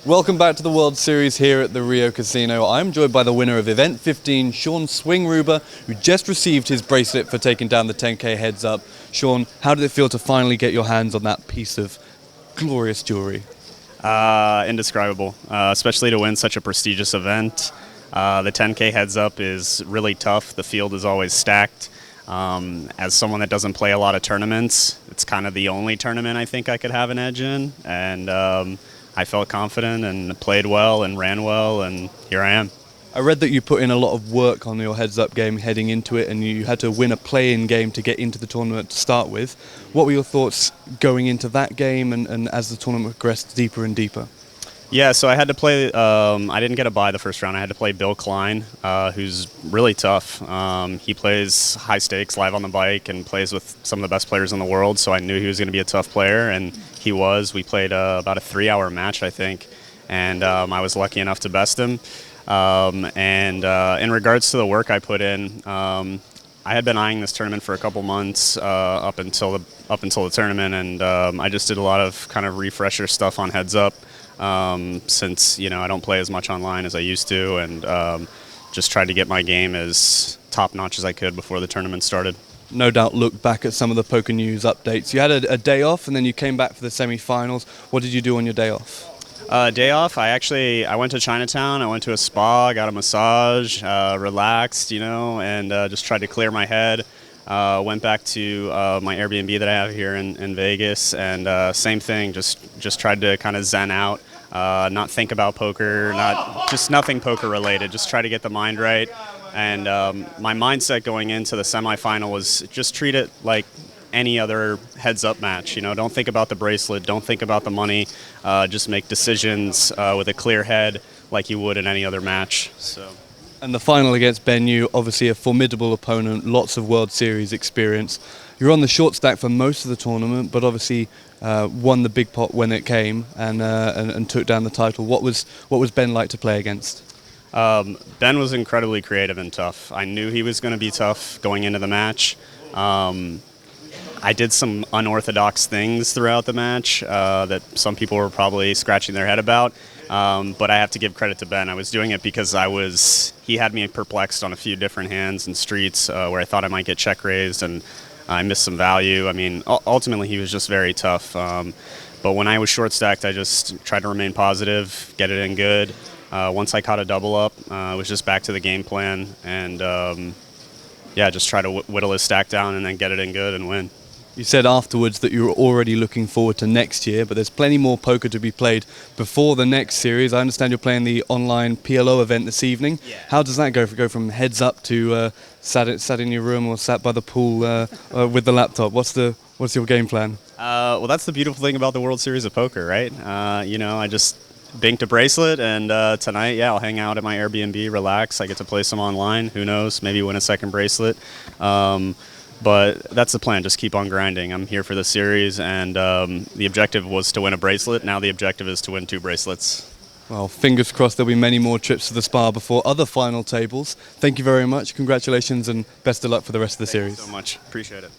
Welcome back to the World Series here at the Rio Casino. I'm joined by the winner of Event 15, Sean Swingruber, who just received his bracelet for taking down the 10K heads up. Sean, how did it feel to finally get your hands on that piece of glorious jewelry? Indescribable, especially to win such a prestigious event. The 10K heads up is really tough. The field is always stacked. As someone that doesn't play a lot of tournaments, it's kind of the only tournament I think I could have an edge in. And I felt confident and played well and ran well, and here I am. I read that you put in a lot of work on your heads-up game heading into it, and you had to win a play-in game to get into the tournament to start with. What were your thoughts going into that game and as the tournament progressed deeper and deeper? Yeah, so I had to play, I didn't get a bye the first round. I had to play Bill Klein, who's really tough. He plays high stakes live on the bike and plays with some of the best players in the world, so I knew he was going to be a tough player, and he was. We played about a 3-hour match, I think, and I was lucky enough to best him. In regards to the work I put in, I had been eyeing this tournament for a couple months up until the tournament, and I just did a lot of kind of refresher stuff on heads up. Since I don't play as much online as I used to, and just tried to get my game as top notch as I could before the tournament started. No doubt look back at some of the PokerNews updates. You had a day off and then you came back for the semi-finals. What did you do on your day off? Day off, I went to Chinatown, I went to a spa, got a massage, relaxed, and just tried to clear my head. Went back to my Airbnb that I have here in Vegas, and same thing, just tried to kind of zen out, not think about poker, nothing poker related, just try to get the mind right. And my mindset going into the semifinal was just treat it like any other heads-up match. Don't think about the bracelet, don't think about the money, just make decisions with a clear head like you would in any other match. And the final against Ben Yu, obviously a formidable opponent, lots of World Series experience. You're on the short stack for most of the tournament, but obviously won the big pot when it came and took down the title. What was Ben like to play against? Ben was incredibly creative and tough. I knew he was going to be tough going into the match. I did some unorthodox things throughout the match that some people were probably scratching their head about. But I have to give credit to Ben. I was doing it because he had me perplexed on a few different hands and streets where I thought I might get check raised, and I missed some value. I mean, ultimately he was just very tough. But when I was short stacked, I just tried to remain positive, get it in good. Once I caught a double up, it was just back to the game plan, and just try to whittle his stack down and then get it in good and win. You said afterwards that you were already looking forward to next year, but there's plenty more poker to be played before the next series. I understand you're playing the online PLO event this evening. Yeah. How does that go? Go from heads up to sat in your room or sat by the pool with the laptop? What's your game plan? Well, that's the beautiful thing about the World Series of Poker, right? I just banked a bracelet, and tonight, I'll hang out at my Airbnb, relax. I get to play some online. Who knows? Maybe win a second bracelet. But that's the plan, just keep on grinding. I'm here for the series, and the objective was to win a bracelet. Now the objective is to win 2 bracelets. Well, fingers crossed there'll be many more trips to the spa before other final tables. Thank you very much. Congratulations and best of luck for the rest of the series. Thank you so much. Appreciate it.